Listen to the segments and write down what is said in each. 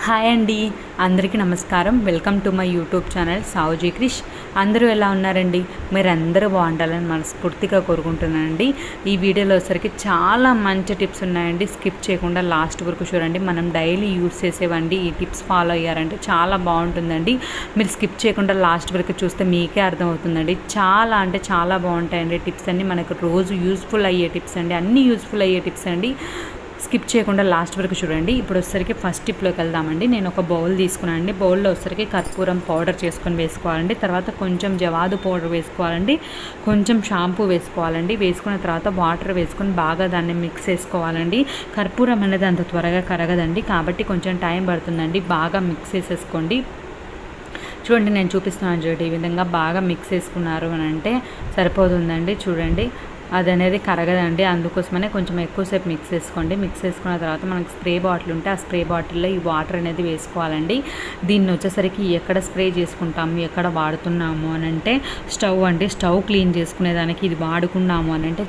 Hi అండి, అందరికీ నమస్కారం. Welcome to my YouTube channel Savuji Krish. అందరూ ఎలా ఉన్నారండి? మీరు అందరూ బాగుండాలని మనస్ఫూర్తిగా కోరుకుంటున్నానండి. ఈ వీడియోలో వచ్చరికి చాలా మంచి టిప్స్ ఉన్నాయండి. స్కిప్ చేయకుండా లాస్ట్ వరకు చూడండి. మనం డైలీ యూజ్ చేసేవండి. ఈ టిప్స్ ఫాలో అయ్యారంటే చాలా బాగుంటుందండి. మీరు స్కిప్ చేయకుండా లాస్ట్ వరకు చూస్తే మీకే అర్థమవుతుందండి. చాలా అంటే చాలా బాగుంటాయండి టిప్స్ అన్నీ. మనకు రోజు యూజ్ఫుల్ అయ్యే టిప్స్ అండి, అన్నీ యూజ్ఫుల్ అయ్యే టిప్స్ అండి. స్కిప్ చేయకుండా లాస్ట్ వరకు చూడండి. ఇప్పుడు వచ్చరికి ఫస్ట్ టిప్లోకి వెళ్దామండి. నేను ఒక బౌల్ తీసుకున్నాను అండి. బౌల్లో వచ్చరికి కర్పూరం పౌడర్ చేసుకొని వేసుకోవాలండి. తర్వాత కొంచెం జవాదు పౌడర్ వేసుకోవాలండి. కొంచెం షాంపూ వేసుకోవాలండి. వేసుకున్న తర్వాత వాటర్ వేసుకొని బాగా దాన్ని మిక్స్ చేసుకోవాలండి. కర్పూరం అనేది అంత త్వరగా కరగదండి, కాబట్టి కొంచెం టైం పడుతుందండి. బాగా మిక్స్ చేసేసుకోండి. చూడండి, నేను చూపిస్తున్నాను చూడండి. ఈ విధంగా బాగా మిక్స్ చేసుకున్నారు అని అంటే సరిపోతుందండి. చూడండి, అది అనేది కరగదండి. అందుకోసమనే కొంచెం ఎక్కువసేపు మిక్స్ చేసుకోండి. మిక్స్ చేసుకున్న తర్వాత మనకి స్ప్రే బాటిల్ ఉంటే ఆ స్ప్రే బాటిల్లో ఈ వాటర్ అనేది వేసుకోవాలండి. దీన్ని వచ్చేసరికి ఎక్కడ స్ప్రే చేసుకుంటాము, ఎక్కడ వాడుతున్నాము అని అంటే స్టవ్ అండి. స్టవ్ క్లీన్ చేసుకునేదానికి ఇది వాడుకున్నాము అని అంటే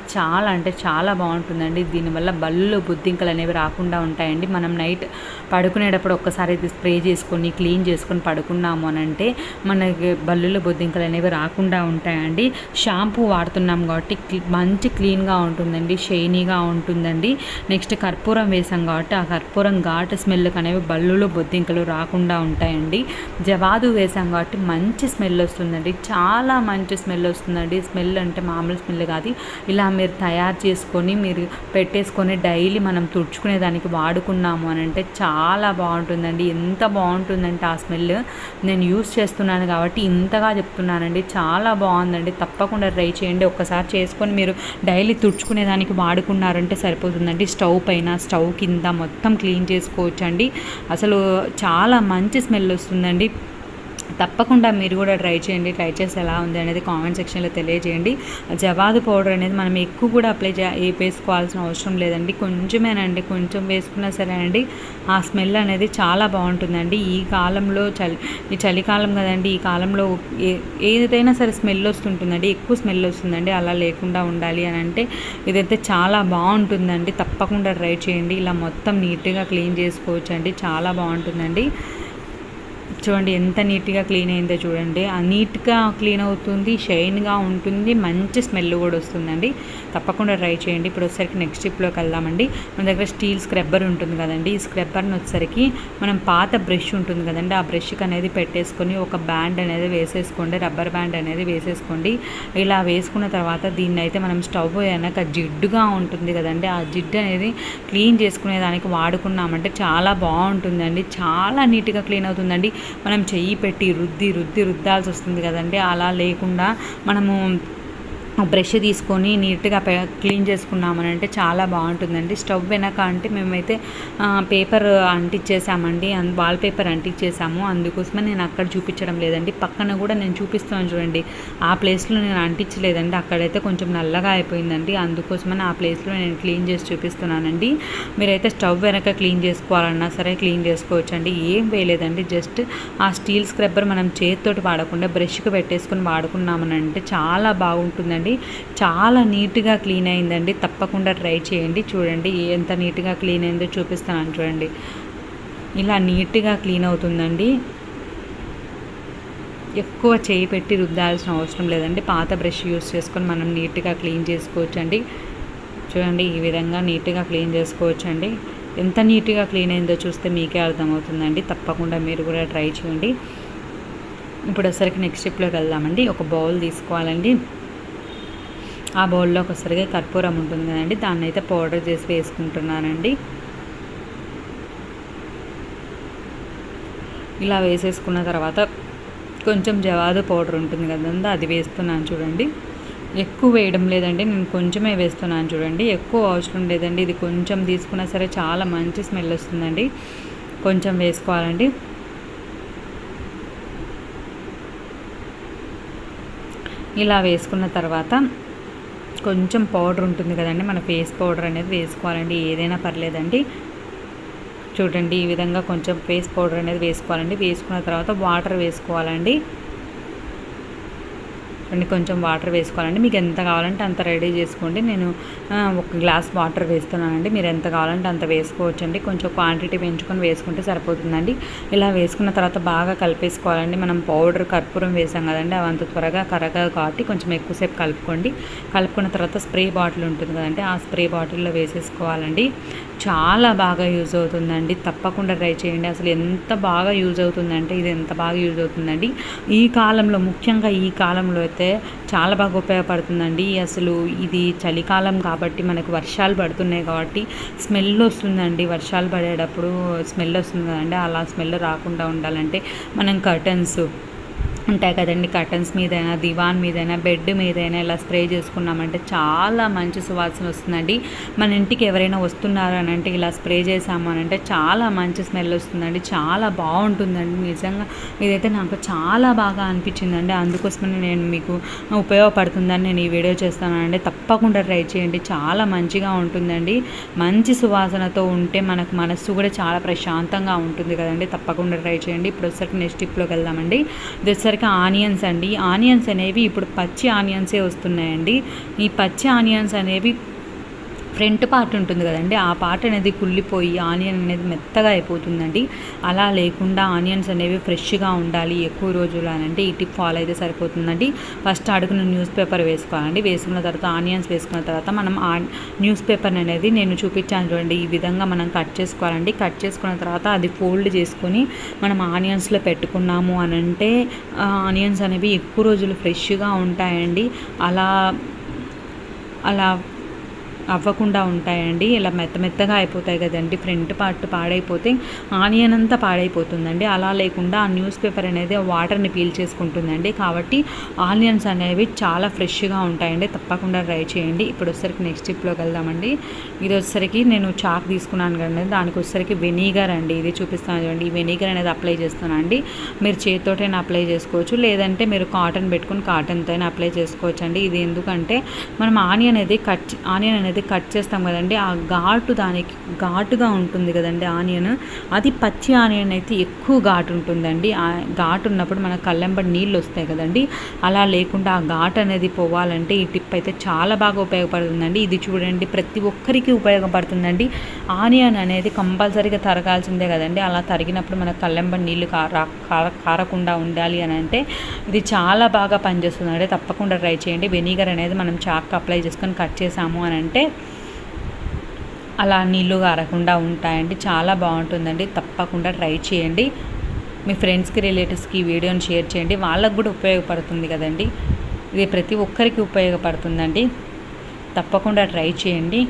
చాలా బాగుంటుందండి. దీనివల్ల బల్లులు బొద్దింకలు అనేవి రాకుండా ఉంటాయండి. మనం నైట్ పడుకునేటప్పుడు ఒక్కసారి ఇది స్ప్రే చేసుకొని క్లీన్ చేసుకొని పడుకున్నాము అని అంటే మనకి బల్లులు బొద్దింకలు అనేవి రాకుండా ఉంటాయండి. షాంపూ వాడుతున్నాం కాబట్టి మంచి క్లీన్గా ఉంటుందండి, షైనీగా ఉంటుందండి. నెక్స్ట్ కర్పూరం వేసాం కాబట్టి ఆ కర్పూరం ఘాటు స్మెల్కి అనేవి బల్లులు బొద్దింకలు రాకుండా ఉంటాయండి. జవాదు వేసాం కాబట్టి మంచి స్మెల్ వస్తుందండి, చాలా మంచి స్మెల్ వస్తుందండి. స్మెల్ అంటే మామూలు స్మెల్ కాదు. ఇలా మీరు తయారు చేసుకొని మీరు పెట్టేసుకొని డైలీ మనం తుడుచుకునే దానికి వాడుకున్నాము అని అంటే చాలా బాగుంటుందండి. ఎంత బాగుంటుందంటే ఆ స్మెల్ నేను యూస్ చేస్తున్నాను కాబట్టి ఇంతగా చెప్తున్నానండి. చాలా బాగుందండి. తప్పకుండా ట్రై చేయండి. ఒక్కసారి చేసుకొని మీరు డైలీ తుడుచుకునేదానికి వాడుకున్నారంటే సరిపోతుందండి. స్టవ్ పైన, స్టవ్ కింద మొత్తం క్లీన్ చేసుకోవచ్చండి. అసలు చాలా మంచి స్మెల్ వస్తుందండి. తప్పకుండా మీరు కూడా ట్రై చేయండి. ట్రై చేసి ఎలా ఉంది అనేది కామెంట్ సెక్షన్లో తెలియజేయండి. జవాదు పౌడర్ అనేది మనం ఎక్కువ కూడా వేసుకోవాల్సిన అవసరం లేదండి. కొంచెమేనండి, కొంచెం వేసుకున్నా సరే అండి ఆ స్మెల్ అనేది చాలా బాగుంటుందండి. ఈ కాలంలో ఈ చలికాలం కదండి, ఈ కాలంలో ఏదైనా సరే స్మెల్ వస్తుంటుందండి, ఎక్కువ స్మెల్ వస్తుందండి. అలా లేకుండా ఉండాలి అని అంటే ఇదైతే చాలా బాగుంటుందండి. తప్పకుండా ట్రై చేయండి. ఇలా మొత్తం నీట్గా క్లీన్ చేసుకోవచ్చు అండి. చాలా బాగుంటుందండి. చూడండి ఎంత నీట్గా క్లీన్ అయిందో చూడండి. ఆ నీట్గా క్లీన్ అవుతుంది, షైన్గా ఉంటుంది, మంచి స్మెల్ కూడా వస్తుందండి. తప్పకుండా ట్రై చేయండి. ఇప్పుడు వచ్చేసరికి నెక్స్ట్ టిప్లోకి వెళ్దామండి. మన దగ్గర స్టీల్ స్క్రబ్బర్ ఉంటుంది కదండి. ఈ స్క్రబ్బర్ని వచ్చేసరికి మనం పాత బ్రష్ ఉంటుంది కదండి, ఆ బ్రష్కి అనేది పెట్టేసుకొని ఒక బ్యాండ్ అనేది వేసేసుకోండి, రబ్బర్ బ్యాండ్ అనేది వేసేసుకోండి. ఇలా వేసుకున్న తర్వాత దీన్ని అయితే మనం స్టవ్ అయినాక జిడ్డుగా ఉంటుంది కదండి, ఆ జిడ్డు అనేది క్లీన్ చేసుకునే దానికి వాడుకున్నామంటే చాలా బాగుంటుందండి. చాలా నీట్గా క్లీన్ అవుతుందండి. మనం చెయ్యి పెట్టి రుద్దాల్సి వస్తుంది కదండి. అలా లేకుండా మనము బ్రష్ తీసుకొని నీట్గా క్లీన్ చేసుకున్నామని అంటే చాలా బాగుంటుందండి. స్టవ్ వెనక అంటే మేమైతే పేపర్ అంటించేసామండి, వాల్పేపర్ అంటించేసాము. అందుకోసమే నేను అక్కడ చూపించడం లేదండి. పక్కన కూడా నేను చూపిస్తున్నాను చూడండి, ఆ ప్లేస్లో నేను అంటించలేదండి. అక్కడైతే కొంచెం నల్లగా అయిపోయిందండి. అందుకోసమని ఆ ప్లేస్లో నేను క్లీన్ చేసి చూపిస్తున్నానండి. మీరైతే స్టవ్ వెనక క్లీన్ చేసుకోవాలన్నా సరే క్లీన్ చేసుకోవచ్చండి. ఏం వేయలేదండి, జస్ట్ ఆ స్టీల్ స్క్రబ్బర్ మనం చేతితోటి వాడకుండా బ్రష్కి పెట్టేసుకొని వాడుకున్నామని అంటే చాలా బాగుంటుందండి. చాలా నీట్గా క్లీన్ అయిందండి. తప్పకుండా ట్రై చేయండి. చూడండి ఎంత నీట్గా క్లీన్ అయిందో చూపిస్తాను చూడండి. ఇలా నీట్గా క్లీన్ అవుతుందండి. ఎక్కువ చేయి పెట్టి రుద్దాల్సిన అవసరం లేదండి. పాత బ్రష్ యూస్ చేసుకొని మనం నీట్గా క్లీన్ చేసుకోవచ్చండి. చూడండి ఈ విధంగా నీట్గా క్లీన్ చేసుకోవచ్చండి. ఎంత నీట్గా క్లీన్ అయిందో చూస్తే మీకే అర్థమవుతుందండి. తప్పకుండా మీరు కూడా ట్రై చేయండి. ఇప్పుడు వచ్చరికి నెక్స్ట్ స్టెప్లోకి వెళ్దామండి. ఒక బౌల్ తీసుకోవాలండి. ఆ బౌల్లో ఒకసారిగా కర్పూరం ఉంటుంది కదండి, దాన్ని అయితే పౌడర్ చేసి వేసుకుంటున్నానండి. ఇలా వేసేసుకున్న తర్వాత కొంచెం జవాదు పౌడర్ ఉంటుంది కదండి, అది వేస్తున్నాను చూడండి. ఎక్కువ వేయడం లేదండి, నేను కొంచెమే వేస్తున్నాను చూడండి. ఎక్కువ అవసరం లేదండి. ఇది కొంచెం తీసుకున్నా సరే చాలా మంచి స్మెల్ వస్తుందండి. కొంచెం వేసుకోవాలండి. ఇలా వేసుకున్న తర్వాత కొంచెం పౌడర్ ఉంటుంది కదండి, మన ఫేస్ పౌడర్ అనేది వేసుకోవాలండి. ఏదైనా పర్లేదండి. చూడండి ఈ విధంగా కొంచెం ఫేస్ పౌడర్ అనేది వేసుకోవాలండి. వేసుకున్న తర్వాత వాటర్ వేసుకోవాలండి. కొంచెం వాటర్ వేసుకోవాలండి. మీకు ఎంత కావాలంటే అంత రెడీ చేసుకోండి. నేను 1 గ్లాస్ వాటర్ వేస్తున్నానండి. మీరు ఎంత కావాలంటే అంత వేసుకోవచ్చండి. కొంచెం క్వాంటిటీ పెంచుకొని వేసుకుంటే సరిపోతుందండి. ఇలా వేసుకున్న తర్వాత బాగా కలిపేసుకోవాలండి. మనం పౌడర్ కర్పూరం వేసాం కదండి, అవి అంత త్వరగా కరగదు కాబట్టి కొంచెం ఎక్కువసేపు కలుపుకోండి. కలుపుకున్న తర్వాత స్ప్రే బాటిల్ ఉంటుంది కదండి, ఆ స్ప్రే బాటిల్లో వేసేసుకోవాలండి. చాలా బాగా యూజ్ అవుతుందండి. తప్పకుండా ట్రై చేయండి. అసలు ఎంత బాగా యూజ్ అవుతుందంటే ఇది ఎంత బాగా యూజ్ అవుతుందండి. ఈ కాలంలో, ముఖ్యంగా ఈ కాలంలో అయితే చాలా బాగా ఉపయోగపడుతుందండి. అసలు ఇది చలికాలం కాబట్టి మనకు వర్షాలు పడుతున్నాయి కాబట్టి స్మెల్ వస్తుందండి. వర్షాలు పడేటప్పుడు స్మెల్ వస్తుంది కదండి, అలా స్మెల్ రాకుండా ఉండాలంటే మనం కర్టన్స్ ఉంటాయి కదండి, కర్టన్స్ మీదైనా, దివాన్ మీదైనా, బెడ్ మీదైనా ఇలా స్ప్రే చేసుకున్నామంటే చాలా మంచి సువాసన వస్తుందండి. మన ఇంటికి ఎవరైనా వస్తున్నారు అని అంటే ఇలా స్ప్రే చేసాము అని అంటే చాలా మంచి స్మెల్ వస్తుందండి. చాలా బాగుంటుందండి. నిజంగా ఇదైతే నాకు చాలా బాగా అనిపించిందండి. అందుకోసమని నేను మీకు ఉపయోగపడుతుందని నేను ఈ వీడియో చేస్తానండి. తప్పకుండా ట్రై చేయండి. చాలా మంచిగా ఉంటుందండి. మంచి సువాసనతో ఉంటే మనకు మనస్సు కూడా చాలా ప్రశాంతంగా ఉంటుంది కదండి. తప్పకుండా ట్రై చేయండి. ఇప్పుడు వచ్చేసరికి నెక్స్ట్ టిప్లోకి వెళ్దామండి. ఇది వచ్చేసరికి ఆనియన్స్ అండి. ఆనియన్స్ అనేవి ఇప్పుడు పచ్చి ఆనియన్సే వస్తున్నాయండి. ఈ పచ్చి ఆనియన్స్ అనేవి ఫ్రంట్ పార్ట్ ఉంటుంది కదండి, ఆ పార్ట్ అనేది కుళ్ళిపోయి ఆనియన్ అనేది మెత్తగా అయిపోతుందండి. అలా లేకుండా ఆనియన్స్ అనేవి ఫ్రెష్గా ఉండాలి ఎక్కువ రోజులు అని అంటే ఈ టిప్ ఫాలో అయితే సరిపోతుందండి. ఫస్ట్ అడుగున న్యూస్ పేపర్ వేసుకోవాలండి. వేసుకున్న తర్వాత ఆనియన్స్ వేసుకున్న తర్వాత మనం ఆ న్యూస్ పేపర్ అనేది నేను చూపించాను చూడండి, ఈ విధంగా మనం కట్ చేసుకోవాలండి. కట్ చేసుకున్న తర్వాత అది ఫోల్డ్ చేసుకొని మనం ఆనియన్స్లో పెట్టుకున్నాము అని అంటే ఆనియన్స్ అనేవి ఎక్కువ రోజులు ఫ్రెష్గా ఉంటాయండి. అలా అవ్వకుండా ఉంటాయండి. ఇలా మెత్తగా అయిపోతాయి కదండి. ఫ్రంట్ పార్ట్ పాడైపోతే ఆనియన్ అంతా పాడైపోతుందండి. అలా లేకుండా ఆ న్యూస్ పేపర్ అనేది వాటర్ని పీల్చేసుకుంటుందండి. కాబట్టి ఆనియన్స్ అనేవి చాలా ఫ్రెష్గా ఉంటాయండి. తప్పకుండా ట్రై చేయండి. ఇప్పుడు వచ్చేసరికి నెక్స్ట్ టిప్లోకి వెళ్దామండి. ఇది వచ్చేసరికి నేను చాక్ తీసుకున్నాను కదండి, దానికి వచ్చేసరికి వెనిగర్ అండి. ఇది చూపిస్తాను చూడండి. ఈ వెనిగర్ అనేది అప్లై చేస్తానండి. మీరు చేతితోటైనా అప్లై చేసుకోవచ్చు, లేదంటే మీరు కాటన్ పెట్టుకుని కాటన్తో అయినా అప్లై చేసుకోవచ్చు అండి. ఇది ఎందుకంటే మనం ఆనియన్ అనేది కట్ చేస్తాం కదండి, ఆ దానికి ఘాటుగా ఉంటుంది కదండి ఆనియన్. అది పచ్చి ఆనియన్ అయితే ఎక్కువ ఘాటు ఉంటుందండి. ఆ ఘాటు ఉన్నప్పుడు మన కళ్ళెంబడి నీళ్ళు వస్తాయి కదండి. అలా లేకుండా ఆ ఘాటు అనేది పోవాలంటే ఈ టిప్ అయితే చాలా బాగా ఉపయోగపడుతుందండి. ఇది చూడండి, ప్రతి ఒక్కరికి ఉపయోగపడుతుందండి. ఆనియన్ అనేది కంపల్సరీగా తరగాల్సిందే కదండి. అలా తరిగినప్పుడు మన కళ్ళెంబడి నీళ్ళు కారకుండా ఉండాలి అని అంటే ఇది చాలా బాగా పనిచేస్తుందండి. తప్పకుండా ట్రై చేయండి. వెనిగర్ అనేది మనం చాక్ అప్లై చేసుకొని కట్ చేసాము అని అంటే అలా నీళ్ళు కారకుండా ఉంటాయండి. చాలా బాగుంటుందండి. తప్పకుండా ట్రై చేయండి. మీ ఫ్రెండ్స్కి, రిలేటివ్స్కి ఈ వీడియోని షేర్ చేయండి. వాళ్ళకు కూడా ఉపయోగపడుతుంది కదండి. ఇది ప్రతి ఒక్కరికి ఉపయోగపడుతుందండి. తప్పకుండా ట్రై చేయండి.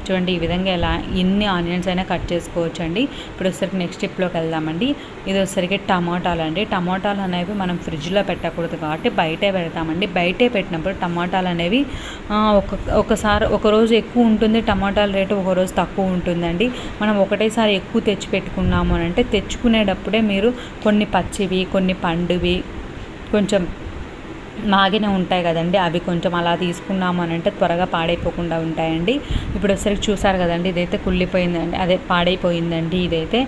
చూడండి, ఈ విధంగా ఎలా ఎన్ని ఆనియన్స్ అయినా కట్ చేసుకోవచ్చు అండి. ఇప్పుడు వచ్చేసరికి నెక్స్ట్ స్టెప్లోకి వెళ్దామండి. ఇది వచ్చేసరికి టమాటాలు అండి. టమాటాలు అనేవి మనం ఫ్రిడ్జ్లో పెట్టకూడదు కాబట్టి బయటే పెడతామండి. బయటే పెట్టినప్పుడు టమాటాలు అనేవి ఒకరోజు ఎక్కువ ఉంటుంది టమాటాల రేటు, ఒకరోజు తక్కువ ఉంటుందండి. మనం ఒకటేసారి ఎక్కువ తెచ్చి పెట్టుకున్నాము అని అంటే తెచ్చుకునేటప్పుడే మీరు కొన్ని పచ్చివి, కొన్ని పండువి, కొంచెం మాగిన ఉంటాయి కదండి, అవి కొంచెం అలా తీసుకున్నాము అని అంటే త్వరగా పాడైపోకుండా ఉంటాయండి. ఇప్పుడు ఒకసారి చూసారు కదండి, ఇదైతే కుళ్ళిపోయిందండి, అదే పాడైపోయిందండి. ఇదైతే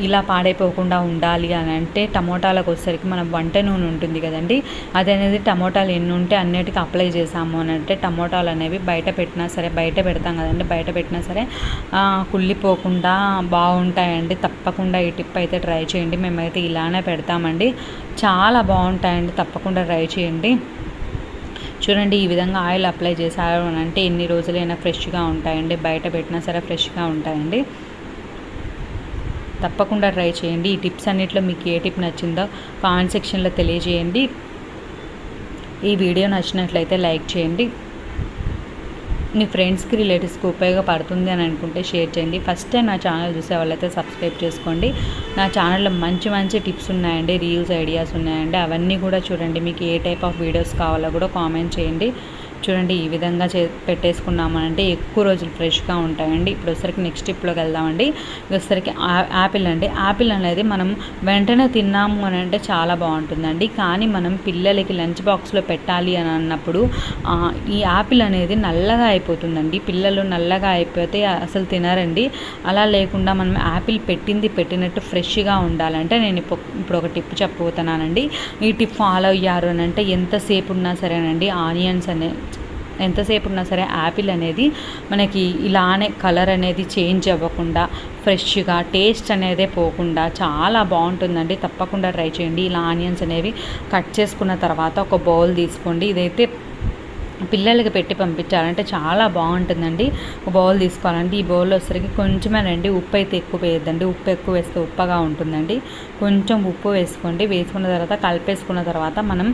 ఇలా పాడైపోకుండా ఉండాలి అని అంటే టమోటాలకు వచ్చేసరికి మనం వంట నూనె ఉంటుంది కదండి, అది అనేది టమోటాలు ఎన్ని ఉంటే అన్నిటికీ అప్లై చేసాము అని అంటే టమోటాలు అనేవి బయట పెట్టినా సరే, బయట పెడతాం కదండి, బయట పెట్టినా సరే కుళ్ళిపోకుండా బాగుంటాయండి. తప్పకుండా ఈ టిప్ అయితే ట్రై చేయండి. మేమైతే ఇలానే పెడతామండి. చాలా బాగుంటాయండి. తప్పకుండా ట్రై చేయండి. చూడండి, ఈ విధంగా ఆయిల్ అప్లై చేశారు అని అంటే ఎన్ని రోజులైనా ఫ్రెష్గా ఉంటాయండి. బయట పెట్టినా సరే ఫ్రెష్గా ఉంటాయండి. తప్పకుండా ట్రై చేయండి. ఈ టిప్స్ అన్నిట్లో మీకు ఏ టిప్ నచ్చిందో కామెంట్ సెక్షన్లో తెలియజేయండి. ఈ వీడియో నచ్చినట్లయితే లైక్ చేయండి. మీ ఫ్రెండ్స్కి, రిలేటివ్స్కి ఉపయోగపడుతుంది అని అనుకుంటే షేర్ చేయండి. ఫస్ట్ టైం నా ఛానల్ చూసే వాళ్ళైతే సబ్స్క్రైబ్ చేసుకోండి. నా ఛానల్లో మంచి టిప్స్ ఉన్నాయండి, రీల్స్ ఐడియాస్ ఉన్నాయండి, అవన్నీ కూడా చూడండి. మీకు ఏ టైప్ ఆఫ్ వీడియోస్ కావాలో కూడా కామెంట్ చేయండి. చూడండి ఈ విధంగా పెట్టేసుకున్నామనంటే ఎక్కువ రోజులు ఫ్రెష్గా ఉంటాయండి. ఇప్పుడు వచ్చరికి నెక్స్ట్ స్టెప్లోకి వెళ్దామండి. వచ్చరికి యాపిల్ అండి. యాపిల్ అనేది మనం వెంటనే తిన్నాము అని అంటే చాలా బాగుంటుందండి. కానీ మనం పిల్లలకి లంచ్ బాక్స్లో పెట్టాలి అని అన్నప్పుడు ఈ యాపిల్ అనేది నల్లగా అయిపోతుందండి. పిల్లలు నల్లగా అయిపోతే అసలు తినరండి. అలా లేకుండా మనం యాపిల్ పెట్టినట్టు ఫ్రెష్గా ఉండాలంటే నేను ఇప్పుడు ఒక టిప్ చెప్పబోతున్నానండి. ఈ టిప్ ఫాలో అయ్యారు అని అంటే ఎంతసేపు ఉన్నా సరేనండి ఎంతసేపు ఉన్నా సరే యాపిల్ అనేది మనకి ఇలానే కలర్ అనేది చేంజ్ అవ్వకుండా ఫ్రెష్గా టేస్ట్ అనేది పోకుండా చాలా బాగుంటుందండి. తప్పకుండా ట్రై చేయండి. ఇలా ఆనియన్స్ అనేవి కట్ చేసుకున్న తర్వాత ఒక బౌల్ తీసుకోండి. ఇదైతే పిల్లలకి పెట్టి పంపించాలంటే చాలా బాగుంటుందండి. ఒక బౌల్ తీసుకోవాలండి. ఈ బౌల్లో వచ్చరికి కొంచెమేనండి, ఉప్పు అయితే ఎక్కువ వేయద్దండి. ఉప్పు ఎక్కువ వేస్తే ఉప్పగా ఉంటుందండి. కొంచెం ఉప్పు వేసుకోండి. వేసుకున్న తర్వాత కలిపేసుకున్న తర్వాత మనం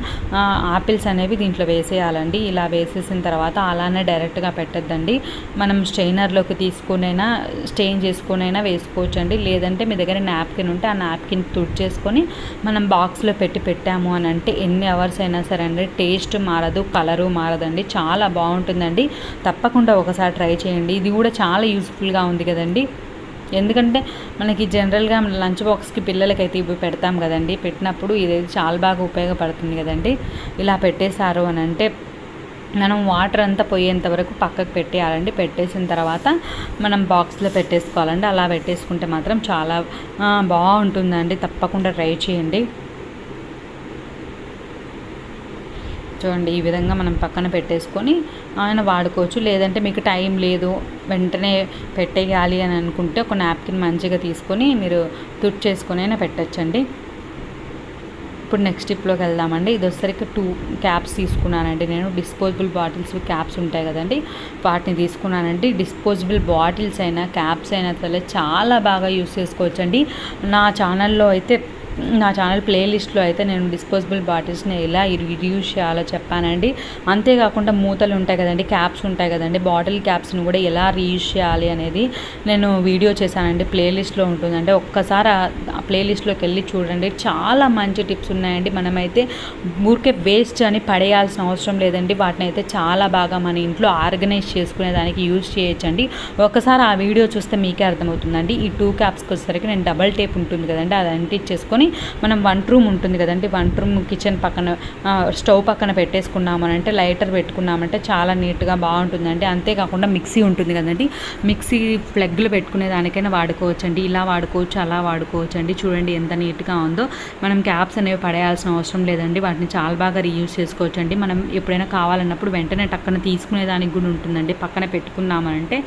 ఆపిల్స్ అనేవి దీంట్లో వేసేయాలండి. ఇలా వేసేసిన తర్వాత అలానే డైరెక్ట్గా పెట్టద్దండి. మనం స్ట్రెయినర్లోకి తీసుకునైనా స్టెయిన్ చేసుకునైనా వేసుకోవచ్చండి. లేదంటే మీ దగ్గర నాప్కిన్ ఉంటే ఆ నాప్కిన్ తుడిచేసుకొని మనం బాక్స్లో పెట్టాము అని అంటే ఎన్ని అవర్స్ అయినా సరే అండి టేస్ట్ మారదు, కలరు మారదండి. చాలా బాగుంటుందండి. తప్పకుండా ఒకసారి ట్రై చేయండి. ఇది కూడా చాలా యూస్ఫుల్గా ఉంది కదండి. ఎందుకంటే మనకి జనరల్గా లంచ్ బాక్స్కి పిల్లలకైతే ఇవి పెడతాం కదండి. పెట్టినప్పుడు ఇది చాలా బాగా ఉపయోగపడుతుంది కదండి. ఇలా పెట్టేశారు అని అంటే మనం వాటర్ అంతా పోయేంత వరకు పక్కకు పెట్టేయాలండి. పెట్టేసిన తర్వాత మనం బాక్స్లో పెట్టేసుకోవాలండి. అలా పెట్టేసుకుంటే మాత్రం చాలా బాగుంటుందండి. తప్పకుండా ట్రై చేయండి. చూడండి ఈ విధంగా మనం పక్కన పెట్టేసుకొని ఆయన వాడుకోవచ్చు. లేదంటే మీకు టైం లేదు వెంటనే పెట్టేయాలి అని అనుకుంటే ఒక నాప్కిన్ మంచిగా తీసుకొని మీరు తుడిచేసుకొని అయినా పెట్టచ్చండి. ఇప్పుడు నెక్స్ట్ స్టెప్లోకి వెళ్దామండి. ఇది వచ్చేసరికి 2 క్యాప్స్ తీసుకున్నానండి. నేను డిస్పోజబుల్ బాటిల్స్ క్యాప్స్ ఉంటాయి కదండి, వాటిని తీసుకున్నానండి. డిస్పోజబుల్ బాటిల్స్ అయినా క్యాప్స్ అయినా సరే చాలా బాగా యూస్ చేసుకోవచ్చండి. నా ఛానల్ ప్లేలిస్ట్లో అయితే నేను డిస్పోజబుల్ బాటిల్స్ని ఎలా యూజ్ చేయాలో చెప్పానండి. అంతేకాకుండా మూతలు ఉంటాయి కదండి, క్యాప్స్ ఉంటాయి కదండి, బాటిల్ క్యాప్స్ని కూడా ఎలా రీయూజ్ చేయాలి అనేది నేను వీడియో చేశానండి. ప్లేలిస్ట్లో ఉంటుందండి. ఒక్కసారి ఆ ప్లేలిస్ట్లోకి వెళ్ళి చూడండి. చాలా మంచి టిప్స్ ఉన్నాయండి. మనమైతే ఊరికే వేస్ట్ అని పడేయాల్సిన అవసరం లేదండి. వాటిని అయితే చాలా బాగా మన ఇంట్లో ఆర్గనైజ్ చేసుకునే దానికి యూజ్ చేయొచ్చండి. ఒకసారి ఆ వీడియో చూస్తే మీకే అర్థమవుతుందండి. ఈ 2 క్యాప్స్కి వచ్చేసరికి నేను డబల్ టేప్ ఉంటుంది కదండి, అది అంటించేసుకొని మనం వంట రూమ్ ఉంటుంది కదండి, వంట రూమ్ కిచెన్ పక్కన స్టవ్ పక్కన పెట్టేసుకున్నామనంటే లైటర్ పెట్టుకున్నామంటే చాలా నీట్గా బాగుంటుందండి. అంతేకాకుండా మిక్సీ ఉంటుంది కదండి, మిక్సీ ప్లగ్లు పెట్టుకునే దానికైనా వాడుకోవచ్చండి. ఇలా వాడుకోవచ్చు, అలా వాడుకోవచ్చండి. చూడండి ఎంత నీట్గా ఉందో. మనం క్యాప్స్ అనేవి పడేయాల్సిన అవసరం లేదండి. వాటిని చాలా బాగా రీయూజ్ చేసుకోవచ్చండి. మనం ఎప్పుడైనా కావాలన్నప్పుడు వెంటనే టక్కన తీసుకునే దానికి కూడా ఉంటుందండి. పక్కన పెట్టుకున్నామనంటే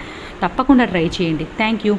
తప్పకుండా ట్రై చేయండి. Thank you.